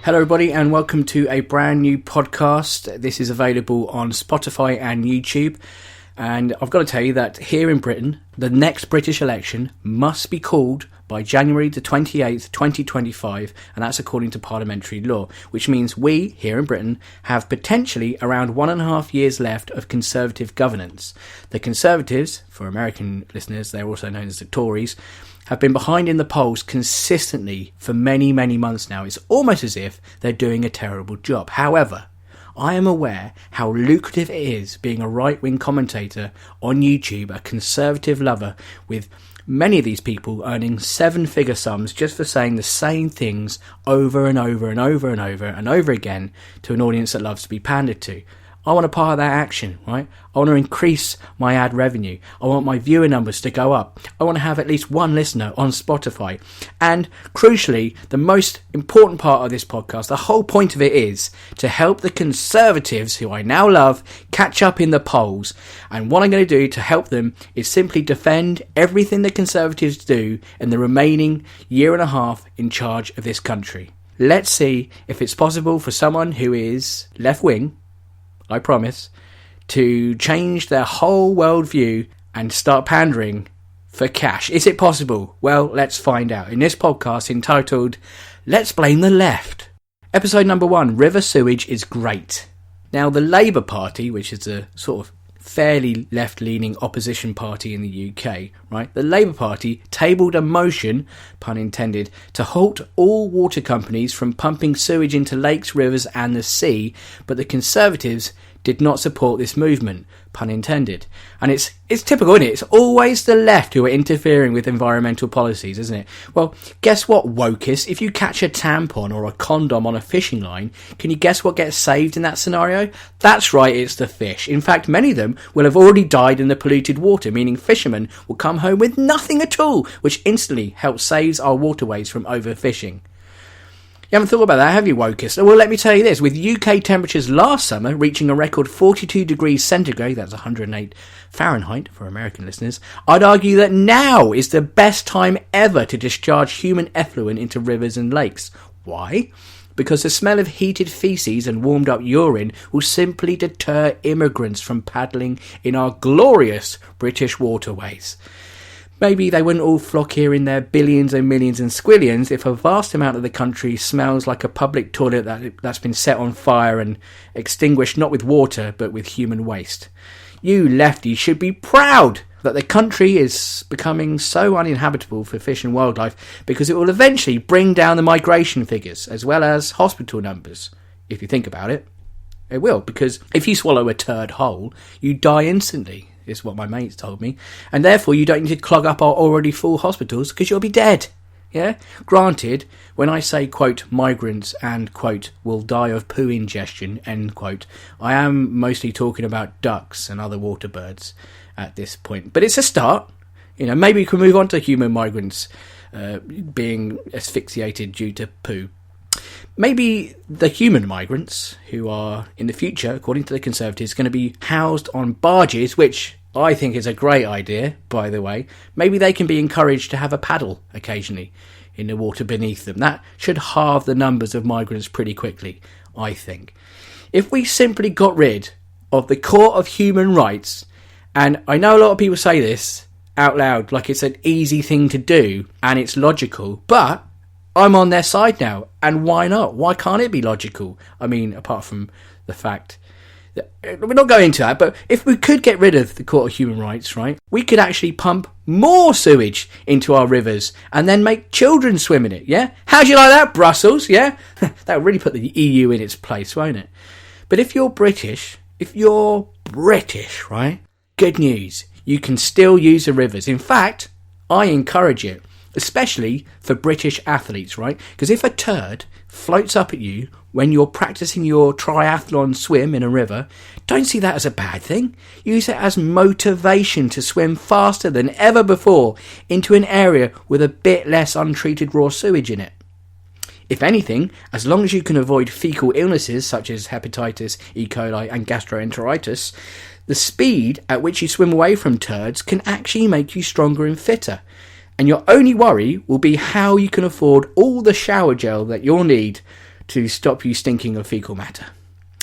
Hello everybody and welcome to a brand new podcast. This is available on Spotify and YouTube. And I've got to tell you that here in Britain, the next British election must be called by January the 28th, 2025, and that's according to parliamentary law, which means we, here in Britain, have potentially around 1.5 years left of Conservative governance. The Conservatives, for American listeners, they're also known as the Tories, have been behind in the polls consistently for many, many months now. It's almost as if they're doing a terrible job. However, I am aware how lucrative it is being a right-wing commentator on YouTube, a conservative lover, with many of these people earning seven-figure sums just for saying the same things over and over and over and over and over again to an audience that loves to be pandered to. I want a part of that action, right? I want to increase my ad revenue. I want my viewer numbers to go up. I want to have at least one listener on Spotify. And crucially, the most important part of this podcast, the whole point of it is to help the Conservatives, who I now love, catch up in the polls. And what I'm going to do to help them is simply defend everything the Conservatives do in the remaining year and a half in charge of this country. Let's see if it's possible for someone who is left-wing, I promise, to change their whole worldview and start pandering for cash. Is it possible? Well, let's find out in this podcast entitled Let's Blame the Left. Episode number 1, River Sewage is Great. Now, the Labour Party, which is a sort of fairly left-leaning opposition party in the UK, right? The Labour Party tabled a motion, pun intended, to halt all water companies from pumping sewage into lakes, rivers and the sea, but the Conservatives did not support this movement, pun intended. And it's typical, isn't it? It's always the left who are interfering with environmental policies, isn't it? Well, guess what, wokest? If you catch a tampon or a condom on a fishing line, can you guess what gets saved in that scenario? That's right, it's the fish. In fact, many of them will have already died in the polluted water, meaning fishermen will come home with nothing at all, which instantly helps save our waterways from overfishing. You haven't thought about that, have you, wokest? Well, let me tell you this. With UK temperatures last summer reaching a record 42 degrees centigrade, that's 108 Fahrenheit for American listeners, I'd argue that now is the best time ever to discharge human effluent into rivers and lakes. Why? Because the smell of heated faeces and warmed up urine will simply deter immigrants from paddling in our glorious British waterways. Maybe they wouldn't all flock here in their billions and millions and squillions if a vast amount of the country smells like a public toilet that's been set on fire and extinguished not with water but with human waste. You lefties should be proud that the country is becoming so uninhabitable for fish and wildlife because it will eventually bring down the migration figures as well as hospital numbers. If you think about it, it will, because if you swallow a turd whole, you die instantly. Is what my mates told me, and therefore you don't need to clog up our already full hospitals because you'll be dead. Yeah? Granted, when I say, quote, migrants and, quote, will die of poo ingestion, end quote, I am mostly talking about ducks and other water birds at this point. But it's a start. You know, maybe we can move on to human migrants being asphyxiated due to poo. Maybe the human migrants, who are in the future, according to the Conservatives, going to be housed on barges, which I think is a great idea, by the way. Maybe they can be encouraged to have a paddle occasionally in the water beneath them. That should halve the numbers of migrants pretty quickly, I think. If we simply got rid of the core of human rights, and I know a lot of people say this out loud like it's an easy thing to do and it's logical, but I'm on their side now, and why not? Why can't it be logical? I mean, apart from the fact that we're not going into that, but if we could get rid of the Court of Human Rights, right, we could actually pump more sewage into our rivers and then make children swim in it, yeah? How do you like that, Brussels, yeah? That would really put the EU in its place, won't it? But if you're British, right, good news, you can still use the rivers. In fact, I encourage it. Especially for British athletes, right? Because if a turd floats up at you when you're practicing your triathlon swim in a river, don't see that as a bad thing. Use it as motivation to swim faster than ever before into an area with a bit less untreated raw sewage in it. If anything, as long as you can avoid fecal illnesses such as hepatitis, E. coli and gastroenteritis, the speed at which you swim away from turds can actually make you stronger and fitter. And your only worry will be how you can afford all the shower gel that you'll need to stop you stinking of fecal matter.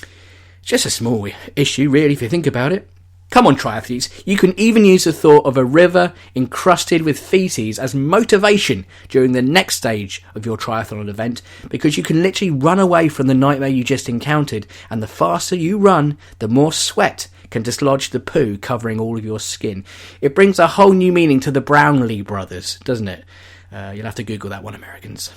It's just a small issue, really, if you think about it. Come on, triathletes, you can even use the thought of a river encrusted with feces as motivation during the next stage of your triathlon event, because you can literally run away from the nightmare you just encountered, and the faster you run, the more sweat can dislodge the poo covering all of your skin. It brings a whole new meaning to the Brownlee brothers, doesn't it? You'll have to Google that one, Americans.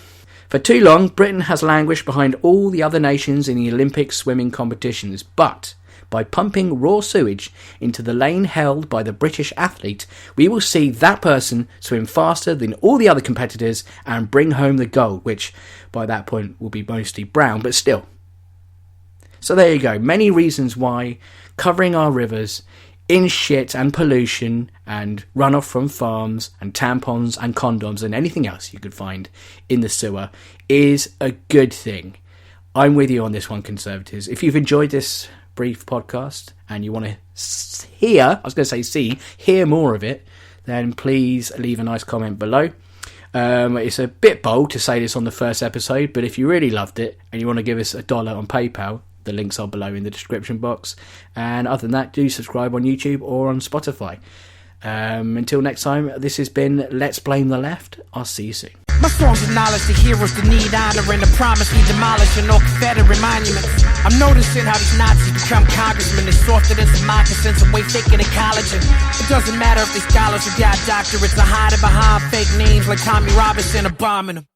For too long, Britain has languished behind all the other nations in the Olympic swimming competitions, but by pumping raw sewage into the lane held by the British athlete, we will see that person swim faster than all the other competitors and bring home the gold, which by that point will be mostly brown, but still. So there you go, many reasons why covering our rivers in shit and pollution and runoff from farms and tampons and condoms and anything else you could find in the sewer is a good thing. I'm with you on this one, Conservatives. If you've enjoyed this brief podcast and you want to hear more of it, then please leave a nice comment below. It's a bit bold to say this on the first episode, but if you really loved it and you want to give us $1 on PayPal, the links are below in the description box. And other than that, do subscribe on YouTube or on Spotify. Until next time, this has been Let's Blame the Left. I'll see you soon. My songs acknowledge the heroes that need honor and the promise we demolishing all Confederate monuments. I'm noticing how these Nazis become congressmen. They're softer than some moccasins and way faking in college. And it doesn't matter if they scholars or got doctorates or hiding behind fake names like Tommy Robinson or bombing them.